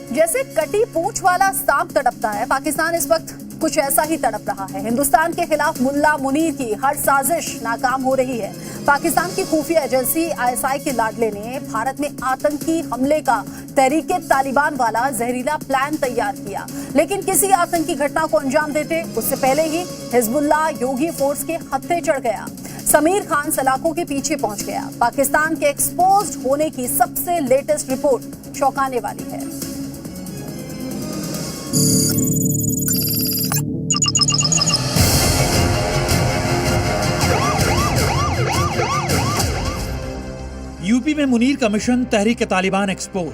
जैसे कटी पूंछ वाला सांप तड़पता है, पाकिस्तान इस वक्त कुछ ऐसा ही तड़प रहा है। हिंदुस्तान के खिलाफ मुल्ला मुनीर की हर साजिश नाकाम हो रही है। पाकिस्तान की खुफिया एजेंसी आईएसआई के लाडले ने भारत में आतंकी हमले का तहरीके तालिबान वाला जहरीला प्लान तैयार किया, लेकिन किसी आतंकी घटना को अंजाम देते उससे पहले ही हिजबुल्लाह योगी फोर्स के हत्थे चढ़ गया। समीर खान सलाखों के पीछे पहुंच गया। पाकिस्तान के एक्सपोज्ड होने की सबसे लेटेस्ट रिपोर्ट चौंकाने वाली है। यूपी में मुनीर का मिशन तहरीक तालिबान एक्सपोज।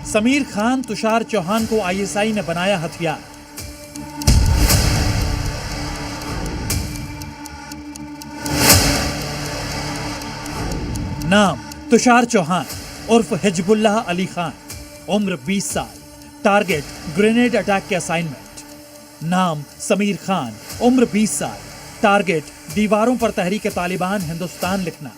समीर खान, तुषार चौहान को आईएसआई ने बनाया हथियार। नाम तुषार चौहान उर्फ हिजबुल्लाह अली खान, उम्र 20 साल, टारगेट ग्रेनेड अटैक के असाइनमेंट। नाम समीर खान, उम्र 20 साल, टारगेट दीवारों पर तहरीक तालिबान हिंदुस्तान लिखना।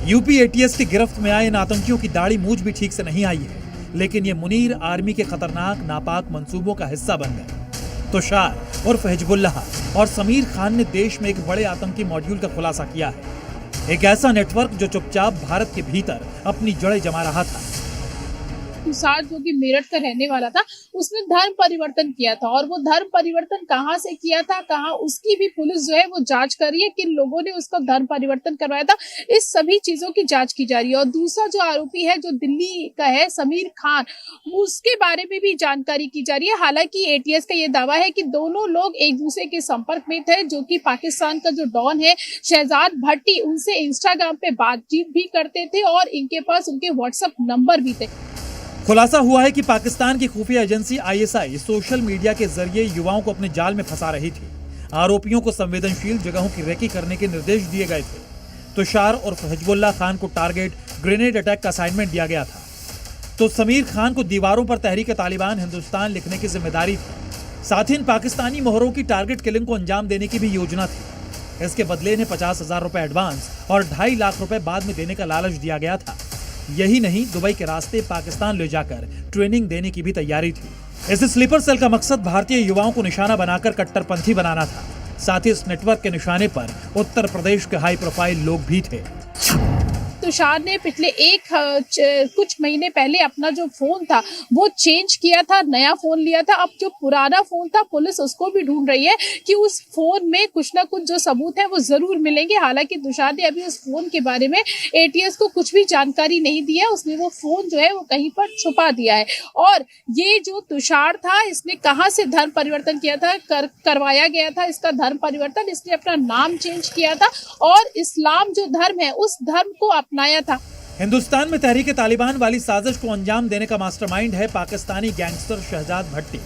यूपी एटीएस की गिरफ्त में आए इन आतंकियों की दाढ़ी मूंछ भी ठीक से नहीं आई है, लेकिन ये मुनीर आर्मी के खतरनाक नापाक मंसूबों का हिस्सा बन गए। तुषार उर्फ हिजबुल्लाह और समीर खान ने देश में एक बड़े आतंकी मॉड्यूल का खुलासा किया है। एक ऐसा नेटवर्क जो चुपचाप भारत के भीतर अपनी जड़ें जमा रहा था। तुषार जो कि मेरठ का रहने वाला था, उसने धर्म परिवर्तन किया था, और वो धर्म परिवर्तन कहाँ से किया था, कहाँ, उसकी भी पुलिस जो है वो जांच कर रही है। किन लोगों ने उसका धर्म परिवर्तन करवाया था, इस सभी चीजों की जांच की जा रही है। और दूसरा जो आरोपी है जो दिल्ली का है, समीर खान, उसके बारे में भी जानकारी की जा रही है। हालांकि एटीएस का ये दावा है कि दोनों लोग एक दूसरे के संपर्क में थे, जो कि पाकिस्तान का जो डॉन है शहजाद भट्टी, उनसे इंस्टाग्राम पे बातचीत भी करते थे और इनके पास उनके व्हाट्सएप नंबर भी थे। खुलासा हुआ है कि पाकिस्तान की खुफिया एजेंसी आईएसआई सोशल मीडिया के जरिए युवाओं को अपने जाल में फंसा रही थी। आरोपियों को संवेदनशील जगहों की रेकी करने के निर्देश दिए गए थे। तुषार उर्फ हिजबुल्लाह खान को टारगेट ग्रेनेड अटैक का असाइनमेंट दिया गया था, तो समीर खान को दीवारों पर तहरीक तालिबान हिंदुस्तान लिखने की जिम्मेदारी थी। साथ ही इन पाकिस्तानी मोहरों की टारगेट किलिंग को अंजाम देने की भी योजना थी। इसके बदले इन्हें 50,000 रुपए एडवांस और 2.5 लाख रुपए बाद में देने का लालच दिया गया था। यही नहीं, दुबई के रास्ते पाकिस्तान ले जाकर ट्रेनिंग देने की भी तैयारी थी। इस स्लीपर सेल का मकसद भारतीय युवाओं को निशाना बनाकर कट्टरपंथी बनाना था। साथ ही इस नेटवर्क के निशाने पर उत्तर प्रदेश के हाई प्रोफाइल लोग भी थे। तुषार ने पिछले कुछ महीने पहले अपना जो फोन था वो चेंज किया था, नया फोन लिया था। अब जो पुराना फोन था, पुलिस उसको भी ढूंढ रही है कि उस फोन में कुछ ना कुछ जो सबूत है वो जरूर मिलेंगे। हालांकि तुषार ने अभी उस फोन के बारे में एटीएस को कुछ भी जानकारी नहीं दी है। उसने वो फोन जो है वो कहीं पर छुपा दिया है। और ये जो तुषार था, इसने कहाँ से धर्म परिवर्तन किया था, करवाया गया था इसका धर्म परिवर्तन। इसने अपना नाम चेंज किया था और इस्लाम जो धर्म है उस धर्म को अपनाया था। हिंदुस्तान में तहरीक तालिबान वाली साजिश को अंजाम देने का मास्टरमाइंड है पाकिस्तानी गैंगस्टर शहजाद भट्टी।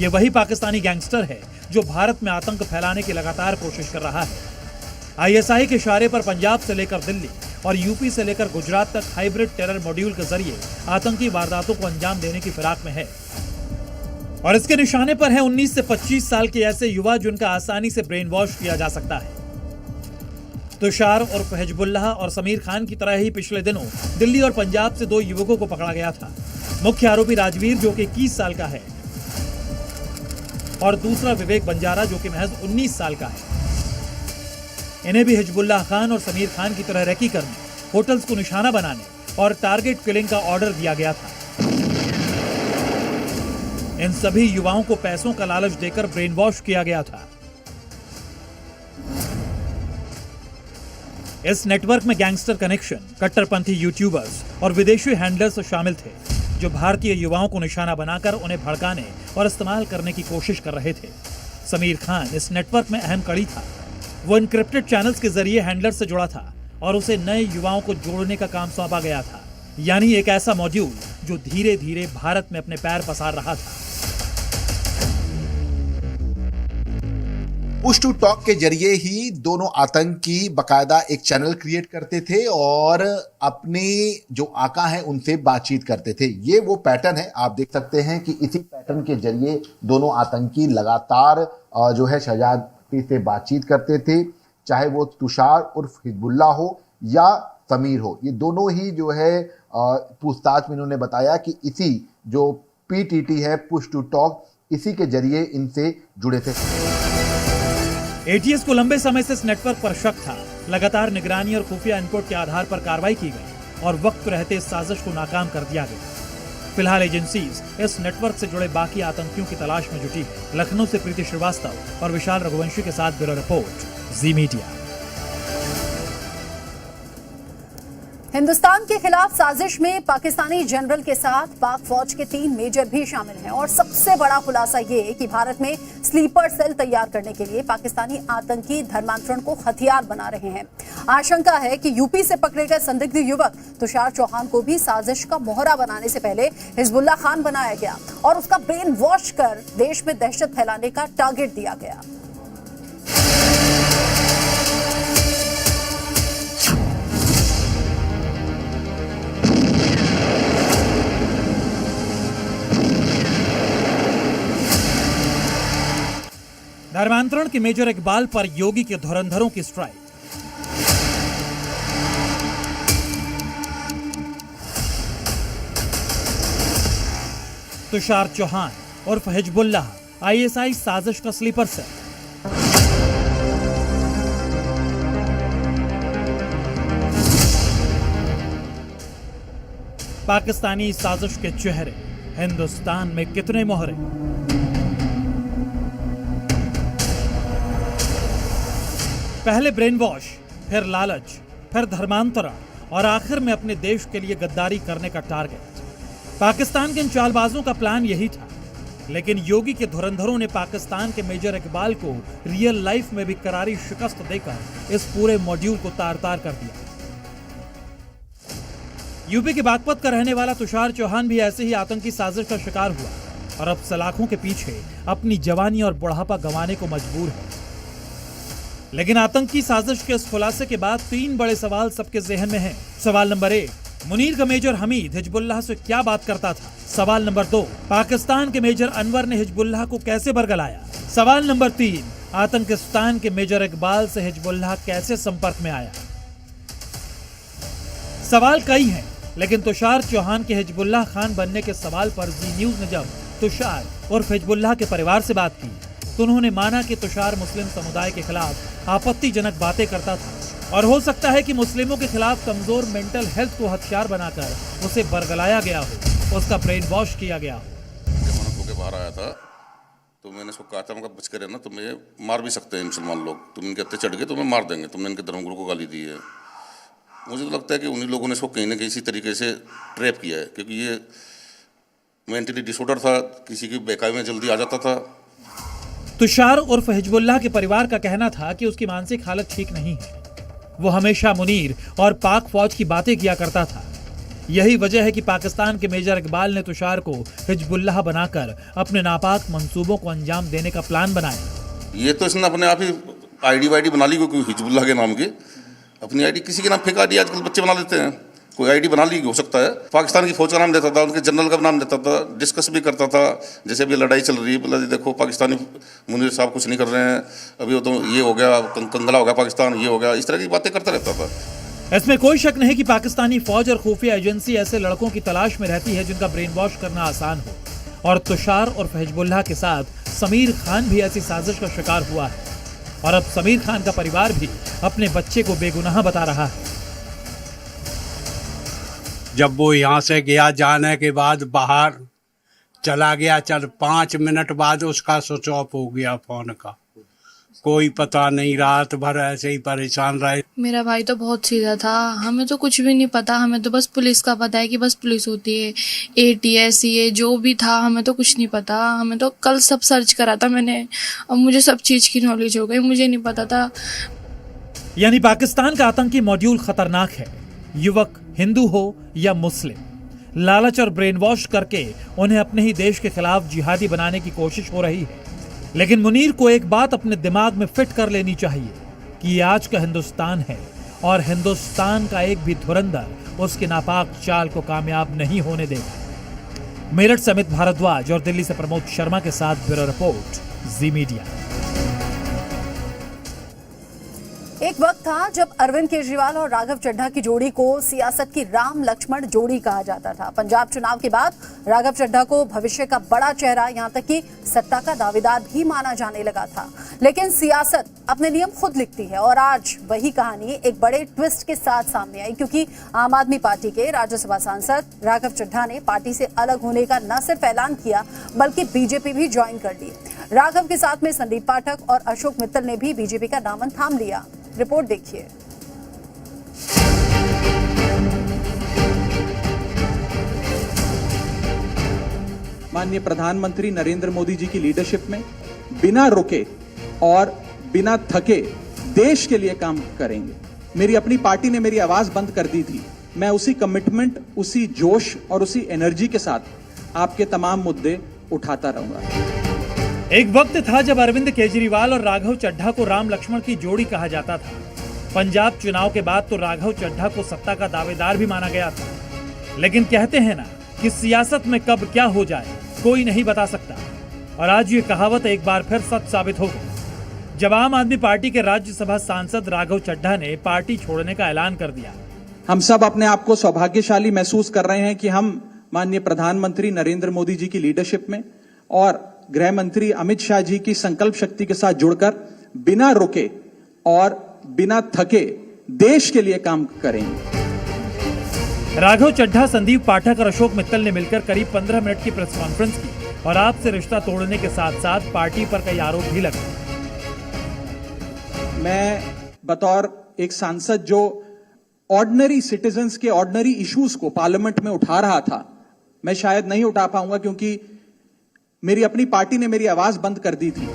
ये वही पाकिस्तानी गैंगस्टर है जो भारत में आतंक फैलाने की लगातार कोशिश कर रहा है। आईएसआई के इशारे पर पंजाब से लेकर दिल्ली और यूपी से लेकर गुजरात तक हाइब्रिड टेरर मॉड्यूल के जरिए आतंकी वारदातों को अंजाम देने की फिराक में है। और इसके निशाने पर है 19 से 25 साल के ऐसे युवा जिनका आसानी से ब्रेन वॉश किया जा सकता है। तुषार उर्फ हिजबुल्लाह और समीर खान की तरह ही पिछले दिनों दिल्ली और पंजाब से 2 युवकों को पकड़ा गया था। मुख्य आरोपी राजवीर जो कि 21 साल का है और दूसरा विवेक बंजारा जो कि महज 19 साल का है। इन्हें भी हिजबुल्लाह खान और समीर खान की तरह रेकी करने, होटल्स को निशाना बनाने और टारगेट किलिंग का ऑर्डर दिया गया था। इन सभी युवाओं को पैसों का लालच देकर ब्रेन वॉश किया गया था। इस नेटवर्क में गैंगस्टर कनेक्शन, कट्टरपंथी यूट्यूबर्स और विदेशी हैंडलर्स शामिल थे जो भारतीय युवाओं को निशाना बनाकर उन्हें भड़काने और इस्तेमाल करने की कोशिश कर रहे थे। समीर खान इस नेटवर्क में अहम कड़ी था। वो इनक्रिप्टेड चैनल्स के जरिए हैंडलर से जुड़ा था और उसे नए युवाओं को जोड़ने का काम सौंपा गया था। यानी एक ऐसा मॉड्यूल जो धीरे धीरे भारत में अपने पैर पसार रहा था। पुश टू टॉक के जरिए ही दोनों आतंकी बकायदा एक चैनल क्रिएट करते थे और अपने जो आका हैं उनसे बातचीत करते थे। ये वो पैटर्न है, आप देख सकते हैं कि इसी पैटर्न के जरिए दोनों आतंकी लगातार जो है शहजाद से बातचीत करते थे, चाहे वो तुषार उर्फ हिजबुल्ला हो या समीर हो। ये दोनों ही जो है पूछताछ में इन्होंने बताया कि इसी जो पीटीटी है, पुश टू टॉक, इसी के जरिए इनसे जुड़े थे। एटीएस को लंबे समय से इस नेटवर्क पर शक था। लगातार निगरानी और खुफिया इनपुट के आधार पर कार्रवाई की गई और वक्त रहते इस साजिश को नाकाम कर दिया गया। फिलहाल एजेंसीज इस नेटवर्क से जुड़े बाकी आतंकियों की तलाश में जुटी है। लखनऊ से प्रीति श्रीवास्तव और विशाल रघुवंशी के साथ ब्यूरो रिपोर्ट, जी मीडिया। हिंदुस्तान के खिलाफ साजिश में पाकिस्तानी जनरल के साथ पाक फौज के 3 मेजर भी शामिल हैं और सबसे बड़ा खुलासा ये कि भारत में स्लीपर सेल तैयार करने के लिए पाकिस्तानी आतंकी धर्मांतरण को हथियार बना रहे हैं। आशंका है कि यूपी से पकड़े गए संदिग्ध युवक तुषार चौहान को भी साजिश का मोहरा बनाने से पहले हिजबुल्ला खान बनाया गया और उसका ब्रेन वॉश कर देश में दहशत फैलाने का टारगेट दिया गया। धर्मांतरण के मेजर इकबाल पर योगी के धुरंधरों की स्ट्राइक। तुषार चौहान उर्फ हिजबुल्लाह आईएसआई साजिश का स्लीपर सेल। पाकिस्तानी साजिश के चेहरे, हिंदुस्तान में कितने मोहरे। पहले ब्रेन वॉश, फिर लालच, फिर धर्मांतरण और आखिर में अपने देश के लिए गद्दारी करने का टारगेट। पाकिस्तान के इन चालबाजों का प्लान यही था, लेकिन योगी के धुरंधरों ने पाकिस्तान के मेजर इकबाल को रियल लाइफ में भी करारी शिकस्त देकर इस पूरे मॉड्यूल को तार-तार कर दिया। यूपी के बागपत का रहने वाला तुषार चौहान भी ऐसे ही आतंकी साजिश का शिकार हुआ और अब सलाखों के पीछे अपनी जवानी और बुढ़ापा गंवाने को मजबूर है। लेकिन आतंकी साजिश के इस खुलासे के बाद 3 बड़े सवाल सबके जहन में हैं। सवाल नंबर 1, मुनीर का मेजर हमीद हिजबुल्लाह से क्या बात करता था। सवाल नंबर 2, पाकिस्तान के मेजर अनवर ने हिजबुल्लाह को कैसे बरगलाया। सवाल नंबर 3, आतंकिस्तान के मेजर इकबाल से हिजबुल्लाह कैसे संपर्क में आया। सवाल कई हैं, लेकिन तुषार चौहान के हिजबुल्लाह खान बनने के सवाल पर जी न्यूज ने जब तुषार और हिजबुल्लाह के परिवार से बात की तो उन्होंने माना कि तुषार मुस्लिम समुदाय के खिलाफ आपत्तिजनक बातें करता था और हो सकता है कि मुस्लिमों के खिलाफ कमजोर मेंटल हेल्थ को हथियार बनाकर उसे बरगलाया गया हो, उसका ब्रेन वॉश किया गया हो। जब मैं बाहर आया था तो मैंने उसको कहा था, मैं बच कर रहना, तुम्हें मार भी सकते हैं मुसलमान लोग, तुम इनके हत्थे चढ़ गए तुम्हें मार देंगे, तुमने इनके धर्मगुरु को गाली दी है। मुझे तो लगता है कि उन्हीं लोगों ने इसको कहीं ना कहीं इसी तरीके से ट्रैप किया है, क्योंकि ये मेंटली डिसऑर्डर था, किसी की बेकाई में जल्दी आ जाता था। तुषार उर्फ हिजबुल्लाह के परिवार का कहना था कि उसकी मानसिक हालत ठीक नहीं है। वो हमेशा मुनीर और पाक फौज की बातें किया करता था। यही वजह है कि पाकिस्तान के मेजर इकबाल ने तुषार को हिजबुल्लाह बनाकर अपने नापाक मंसूबों को अंजाम देने का प्लान बनाया। ये तो इसने अपने आप ही आईडी वाईडी बना ली, कोई हिजबुल्लाह के नाम की अपनी आईडी, किसी के नाम फेक आईडी आजकल बच्चे बना लेते हैं, कोई आईडी बना ली हो सकता है। पाकिस्तान की फौज का नाम देता था, उनके जनरल का नाम देता था, डिस्कस भी करता था। जैसे अभी लड़ाई चल रही है, बोला देखो पाकिस्तानी मुनीर साहब कुछ नहीं कर रहे हैं, अभी वो तो ये हो गया, कंगला हो गया पाकिस्तान, ये हो गया, इस तरह की बातें करता रहता था। इसमें कोई शक नहीं कि पाकिस्तानी फौज और खुफिया एजेंसी ऐसे लड़कों की तलाश में रहती है जिनका ब्रेन वॉश करना आसान हो, और तुषार और हिजबुल्लाह के साथ समीर खान भी ऐसी साजिश का शिकार हुआ है और अब समीर खान का परिवार भी अपने बच्चे को बेगुनाह बता रहा है। जब वो यहाँ से गया, जाने के बाद बाहर चला गया, 5 मिनट बाद उसका स्विच ऑफ हो गया फोन का, कोई पता नहीं, रात भर ऐसे ही परेशान रहे। मेरा भाई तो बहुत सीधा था, हमें तो कुछ भी नहीं पता, हमें तो बस पुलिस का पता है कि बस पुलिस होती है, ATS ये जो भी था, हमें तो कुछ नहीं पता। हमें तो कल सब सर्च करा था मैंने, अब मुझे सब चीज़ की नॉलेज हो गई, मुझे नहीं पता था। यानी पाकिस्तान का आतंकी मॉड्यूल खतरनाक है। युवक हिंदू हो या मुस्लिम, लालच और ब्रेन वॉश करके उन्हें अपने ही देश के खिलाफ जिहादी बनाने की कोशिश हो रही है। लेकिन मुनीर को एक बात अपने दिमाग में फिट कर लेनी चाहिए कि ये आज का हिंदुस्तान है और हिंदुस्तान का एक भी धुरंधर उसके नापाक चाल को कामयाब नहीं होने देगा। मेरठ से अमित भारद्वाज और दिल्ली से प्रमोद शर्मा के साथ ब्यूरो रिपोर्ट, जी मीडिया। एक वक्त था जब अरविंद केजरीवाल और राघव चड्ढा की जोड़ी को सियासत की राम लक्ष्मण जोड़ी कहा जाता था। पंजाब चुनाव के बाद राघव चड्ढा को भविष्य का बड़ा चेहरा, यहां तक कि सत्ता का दावेदार भी माना जाने लगा था। लेकिन सियासत अपने नियम खुद लिखती है और आज वही कहानी एक बड़े ट्विस्ट के साथ सामने आई, क्योंकि आम आदमी पार्टी के राज्यसभा सांसद राघव चड्ढा ने पार्टी से अलग होने का न सिर्फ ऐलान किया बल्कि बीजेपी भी ज्वाइन कर ली। राघव के साथ में संदीप पाठक और अशोक मित्तल ने भी बीजेपी का दामन थाम लिया। रिपोर्ट देखिए। माननीय प्रधानमंत्री नरेंद्र मोदी जी की लीडरशिप में बिना रुके और बिना थके देश के लिए काम करेंगे। मेरी अपनी पार्टी ने मेरी आवाज बंद कर दी थी, मैं उसी कमिटमेंट, उसी जोश और उसी एनर्जी के साथ आपके तमाम मुद्दे उठाता रहूंगा। एक वक्त था जब अरविंद केजरीवाल और राघव चड्ढा को राम लक्ष्मण की जोड़ी कहा जाता था। पंजाब चुनाव के बाद तो राघव चड्ढा को सत्ता का दावेदार भी माना गया था। लेकिन कहते हैं ना कि सियासत में कब क्या हो जाए कोई नहीं बता सकता, और आज ये कहावत एक बार फिर सच साबित हो गई जब आम आदमी पार्टी के राज्यसभा सांसद राघव चड्ढा ने पार्टी छोड़ने का ऐलान कर दिया। हम सब अपने आप को सौभाग्यशाली महसूस कर रहे हैं कि हम माननीय प्रधानमंत्री नरेंद्र मोदी जी की लीडरशिप में और गृह मंत्री अमित शाह जी की संकल्प शक्ति के साथ जुड़कर बिना रुके और बिना थके देश के लिए काम करेंगे। राघव चड्ढा, संदीप पाठक और अशोक मित्तल ने मिलकर करीब 15 मिनट की प्रेस कॉन्फ्रेंस की और आपसे रिश्ता तोड़ने के साथ साथ पार्टी पर कई आरोप भी लगे। मैं बतौर एक सांसद जो ऑर्डिनरी सिटीजन्स के ऑर्डिनरी इश्यूज को पार्लियामेंट में उठा रहा था, मैं शायद नहीं उठा पाऊंगा क्योंकि मेरी अपनी पार्टी ने मेरी आवाज बंद कर दी थी।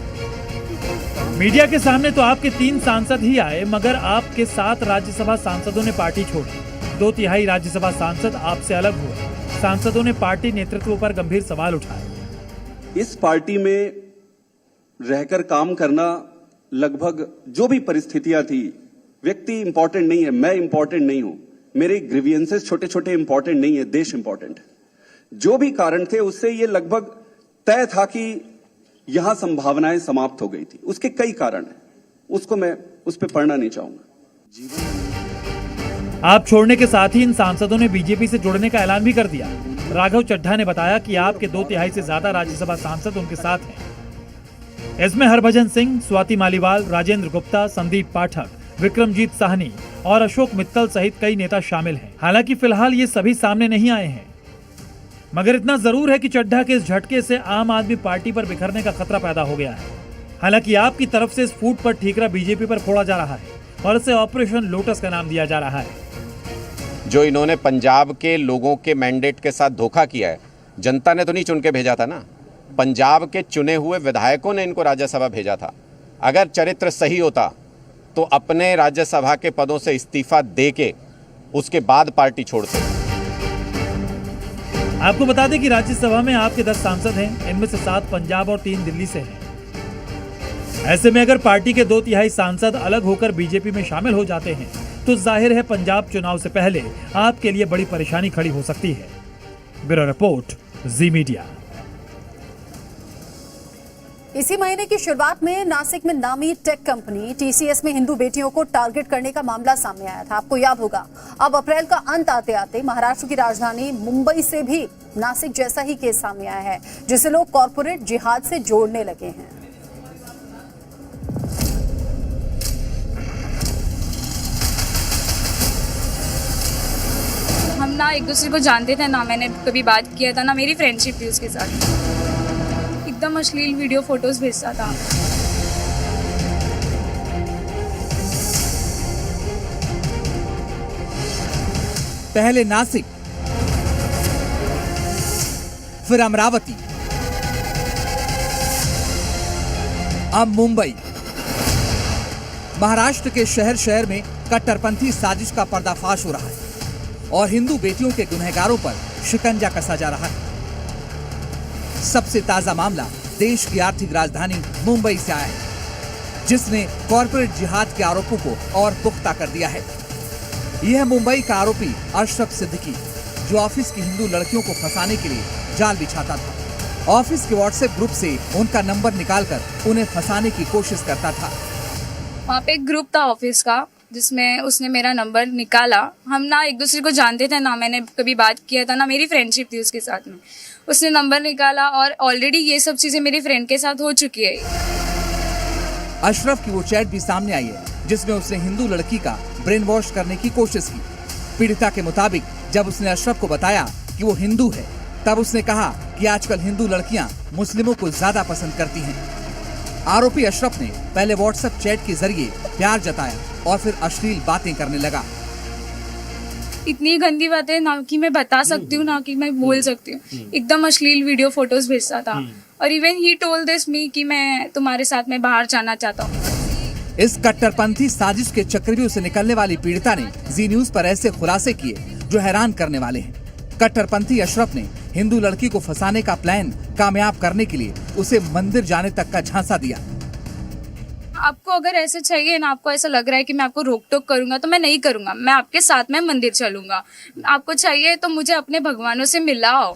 मीडिया के सामने तो आपके 3 सांसद ही आए, मगर आपके 7 राज्यसभा सांसदों ने पार्टी छोड़ी। 2/3 राज्यसभा सांसद आपसे अलग हुए। सांसदों ने पार्टी नेतृत्व पर गंभीर सवाल उठाए। इस पार्टी में रहकर काम करना, लगभग जो भी परिस्थितियां थी, व्यक्ति इंपॉर्टेंट नहीं है, मैं इंपॉर्टेंट नहीं हूं, मेरे ग्रीवियंसेस छोटे छोटे इंपॉर्टेंट नहीं है, देश इंपॉर्टेंट है। जो भी कारण थे उससे ये लगभग तय था कि यहां संभावनाएं समाप्त हो गई थी। उसके कई कारण हैं, उसको मैं उस पर पढ़ना नहीं चाहूंगा। आप छोड़ने के साथ ही इन सांसदों ने बीजेपी से जुड़ने का ऐलान भी कर दिया। राघव चड्ढा ने बताया कि आपके 2/3 से ज्यादा राज्यसभा सांसद उनके साथ हैं। इसमें हरभजन सिंह, स्वाति मालीवाल, राजेंद्र गुप्ता, संदीप पाठक, विक्रमजीत साहनी और अशोक मित्तल सहित कई नेता शामिल हैं। हालांकि फिलहाल ये सभी सामने नहीं आए हैं, मगर इतना जरूर है कि चड्ढा के इस झटके से आम आदमी पार्टी पर बिखरने का खतरा पैदा हो गया है। हालांकि आपकी तरफ से इस फूट पर ठीकरा बीजेपी पर फोड़ा जा रहा है और इसे ऑपरेशन लोटस का नाम दिया जा रहा है। जो इन्होंने पंजाब के लोगों के मैंडेट के साथ धोखा किया है, जनता ने तो नहीं चुन के भेजा था ना, पंजाब के चुने हुए विधायकों ने इनको राज्यसभा भेजा था। अगर चरित्र सही होता तो अपने राज्यसभा के पदों से इस्तीफा देके उसके बाद पार्टी छोड़ते। आपको बता दें कि राज्यसभा में आपके 10 सांसद हैं, इनमें से 7 पंजाब और 3 दिल्ली से हैं। ऐसे में अगर पार्टी के 2/3 सांसद अलग होकर बीजेपी में शामिल हो जाते हैं तो जाहिर है पंजाब चुनाव से पहले आपके लिए बड़ी परेशानी खड़ी हो सकती है। ब्यूरो रिपोर्ट, जी मीडिया। इसी महीने की शुरुआत में नासिक में नामी टेक कंपनी टीसीएस में हिंदू बेटियों को टारगेट करने का मामला सामने आया था। आपको याद होगा, अब अप्रैल का अंत आते आते महाराष्ट्र की राजधानी मुंबई से भी नासिक जैसा ही केस सामने आया है, जिसे लोग कॉर्पोरेट जिहाद से जोड़ने लगे हैं। हम ना एक दूसरे को जानते थे, ना मैंने कभी बात किया था, ना मेरी फ्रेंडशिप थी उसके साथ। एकदम अश्लील वीडियो फोटोज भेजता था। पहले नासिक, फिर अमरावती, अब मुंबई। महाराष्ट्र के शहर शहर में कट्टरपंथी साजिश का पर्दाफाश हो रहा है और हिंदू बेटियों के गुनहगारों पर शिकंजा कसा जा रहा है। सबसे ताजा मामला देश की आर्थिक राजधानी मुंबई से आया है, जिसने कॉरपोरेट जिहाद के आरोपों को और पुख्ता कर दिया है। यह मुंबई का आरोपी अशरफ सिद्दीकी, जो ऑफिस की हिंदू लड़कियों को फंसाने के लिए जाल बिछाता था। ऑफिस के व्हाट्सएप ग्रुप से उनका नंबर निकालकर उन्हें फंसाने की कोशिश करता था। वहाँ पे एक ग्रुप था ऑफिस का जिसमें उसने मेरा नंबर निकाला। हम ना एक दूसरे को जानते थे, ना मैंने कभी बात किया था, ना मेरी फ्रेंडशिप थी उसके साथ में। उसने नंबर निकाला और ऑलरेडी ये सब चीज़ें मेरी फ्रेंड के साथ हो चुकी है। अशरफ की वो चैट भी सामने आई है जिसमें उसने हिंदू लड़की का ब्रेन वॉश करने की कोशिश की। पीड़िता के मुताबिक जब उसने अशरफ को बताया कि वो हिंदू है, तब उसने कहा कि आजकल हिंदू लड़कियां मुस्लिमों को ज्यादा पसंद करती हैं। आरोपी अशरफ ने पहले व्हाट्सएप चैट के जरिए प्यार जताया और फिर अश्लील बातें करने लगा। इतनी गंदी बातें ना कि मैं बता सकती हूँ, ना कि मैं बोल सकती हूँ। एकदम अश्लील वीडियो फोटोज भेजता था और इवन ही टोल्ड दिस मी कि मैं तुम्हारे साथ में बाहर जाना चाहता हूँ। इस कट्टरपंथी साजिश के चक्रव्यूह से निकलने वाली पीड़िता ने जी न्यूज पर ऐसे खुलासे किए जो हैरान करने वाले हैं। कट्टरपंथी अशरफ ने हिंदू लड़की को फंसाने का प्लान कामयाब करने के लिए उसे मंदिर जाने तक का झांसा दिया। आपको अगर ऐसे चाहिए ना, आपको ऐसा लग रहा है कि मैं आपको रोक टोक करूंगा, तो मैं नहीं करूंगा। मैं आपके साथ में मंदिर चलूंगा। आपको चाहिए तो मुझे अपने भगवानों से मिलाओ।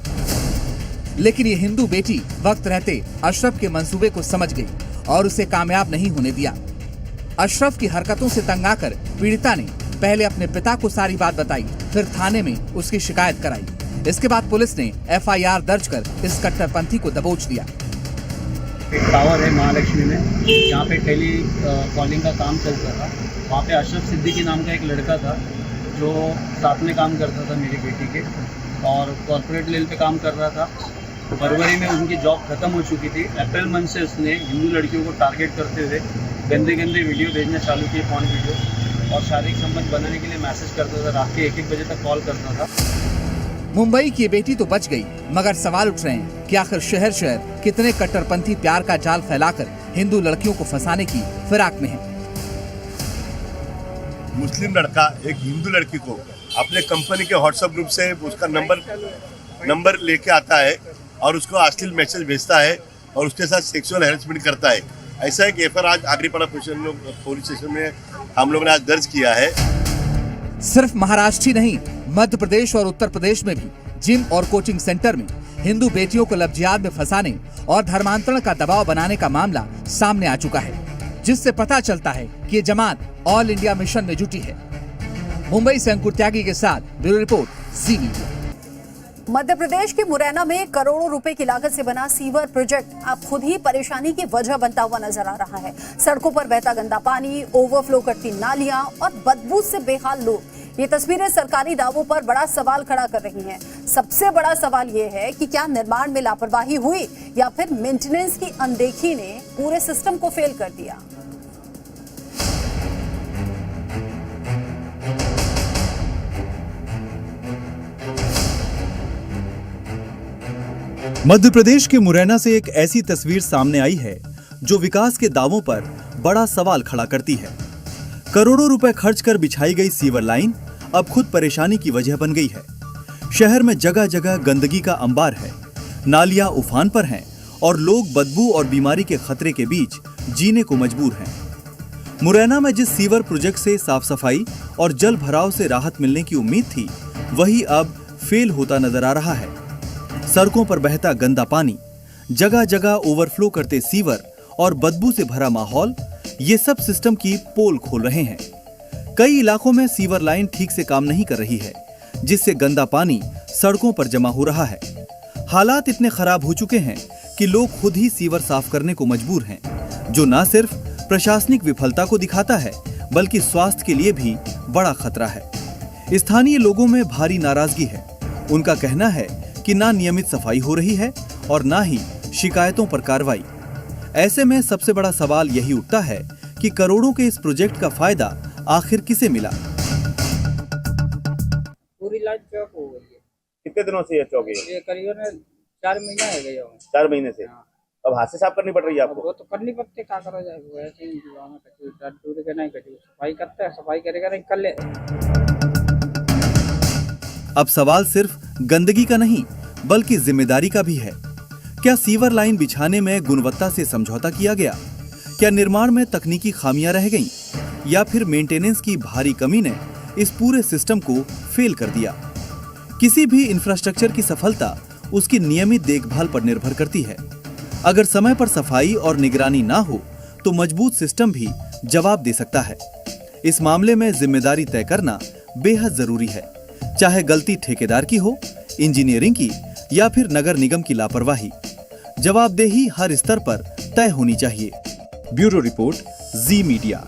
लेकिन ये हिंदू बेटी वक्त रहते अशरफ के मंसूबे को समझ गई और उसे कामयाब नहीं होने दिया। अशरफ की हरकतों से तंग आकर पीड़िता ने पहले अपने पिता को सारी बात बताई, फिर थाने में उसकी शिकायत कराई। इसके बाद पुलिस ने FIR दर्ज कर इस कट्टरपंथी को दबोच लिया। एक टावर है महालक्ष्मी में, यहाँ पे टेली कॉलिंग का काम चलता था। वहाँ पे अशरफ सिद्दीकी नाम का एक लड़का था जो साथ में काम करता था मेरी बेटी के, और कॉर्पोरेट लेवल पे काम कर रहा था। फरवरी में उनकी जॉब खत्म हो चुकी थी। अप्रैल मंथ से उसने हिंदू लड़कियों को टारगेट करते हुए गंदे गंदे वीडियो भेजना चालू किए, फोन वीडियो, और शारीरिक संबंध बनाने के लिए मैसेज करता था। रात के 1-1 बजे तक कॉल करता था। मुंबई की बेटी तो बच गई, मगर सवाल उठ रहे हैं कि आखिर शहर शहर कितने कट्टरपंथी प्यार का जाल फैलाकर हिंदू लड़कियों को फंसाने की फिराक में है। मुस्लिम लड़का एक हिंदू लड़की को अपने कंपनी के व्हाट्सएप ग्रुप से उसका नंबर लेके आता है और उसको अश्लील मैसेज भेजता है और उसके साथ सेक्सुअल हैरेसमेंट करता है। ऐसा एक एफआईआर आज आगरीपाड़ा पुलिस स्टेशन में हम लोगों ने आज दर्ज किया है। सिर्फ महाराष्ट्र ही नहीं, मध्य प्रदेश और उत्तर प्रदेश में भी जिम और कोचिंग सेंटर में हिंदू बेटियों को लव जिहाद में फंसाने और धर्मांतरण का दबाव बनाने का मामला सामने आ चुका है, जिससे पता चलता है कि ये जमात ऑल इंडिया मिशन में जुटी है। मुंबई से अंकुर त्यागी के साथ ब्यूरो रिपोर्ट, जी मीडिया। मध्य प्रदेश के मुरैना में करोड़ों रुपए की लागत से बना सीवर प्रोजेक्ट अब खुद ही परेशानी की वजह बनता हुआ नजर आ रहा है। सड़कों पर बहता गंदा पानी, ओवरफ्लो करती नालियां और बदबू से बेहाल लोग। ये तस्वीरें सरकारी दावों पर बड़ा सवाल खड़ा कर रही हैं। सबसे बड़ा सवाल ये है कि क्या निर्माण में लापरवाही हुई या फिर मेंटेनेंस की अनदेखी ने पूरे सिस्टम को फेल कर दिया। मध्य प्रदेश के मुरैना से एक ऐसी तस्वीर सामने आई है जो विकास के दावों पर बड़ा सवाल खड़ा करती है। करोड़ों रुपए खर्च कर बिछाई गई सीवर लाइन अब खुद परेशानी की वजह बन गई है। शहर में जगह जगह गंदगी का अंबार है, नालियां उफान पर हैं और लोग बदबू और बीमारी के खतरे के बीच जीने को मजबूर हैं। मुरैना में जिस सीवर प्रोजेक्ट से साफ सफाई और जल भराव से राहत मिलने की उम्मीद थी, वही अब फेल होता नजर आ रहा है। सड़कों पर बहता गंदा पानी, जगह जगह ओवरफ्लो करते सीवर और बदबू से भरा माहौल, ये सब सिस्टम की पोल खोल रहे हैं। कई इलाकों में सीवर लाइन ठीक से काम नहीं कर रही है, जिससे गंदा पानी सड़कों पर जमा हो रहा है। हालात इतने खराब हो चुके हैं कि लोग खुद ही सीवर साफ करने को मजबूर हैं, जो न सिर्फ प्रशासनिक विफलता को दिखाता है बल्कि स्वास्थ्य के लिए भी बड़ा खतरा है। स्थानीय लोगों में भारी नाराजगी है। उनका कहना है कि ना नियमित सफाई हो रही है और ना ही शिकायतों पर कार्रवाई। ऐसे में सबसे बड़ा सवाल यही उठता है कि करोड़ों के इस प्रोजेक्ट का फायदा आखिर किसे मिला। पूरी लाइट चौक हो गई है। कितने दिनों से ये चौक है? ये करीबन 4 महीना हो गया। 4 महीने से। अब हाथ से साफ करनी पड़ रही है आपको? वो तो करनी पड़ती, क्या करा जाए, वो ऐसे ही दूर के नहीं कटी। सफाई करते हैं, सफाई करेगा नहीं कर ले। अब सवाल सिर्फ गंदगी का नहीं बल्कि जिम्मेदारी का भी है। क्या सीवर लाइन बिछाने में गुणवत्ता से समझौता किया गया? क्या निर्माण में तकनीकी खामियां रह गईं? या फिर मेंटेनेंस की भारी कमी ने इस पूरे सिस्टम को फेल कर दिया? किसी भी इंफ्रास्ट्रक्चर की सफलता उसकी नियमित देखभाल पर निर्भर करती है। अगर समय पर सफाई और निगरानी ना हो तो मजबूत सिस्टम भी जवाब दे सकता है। इस मामले में जिम्मेदारी तय करना बेहद जरूरी है, चाहे गलती ठेकेदार की हो, इंजीनियरिंग की या फिर नगर निगम की लापरवाही। जवाबदेही हर स्तर पर तय होनी चाहिए। ब्यूरो रिपोर्ट, जी मीडिया।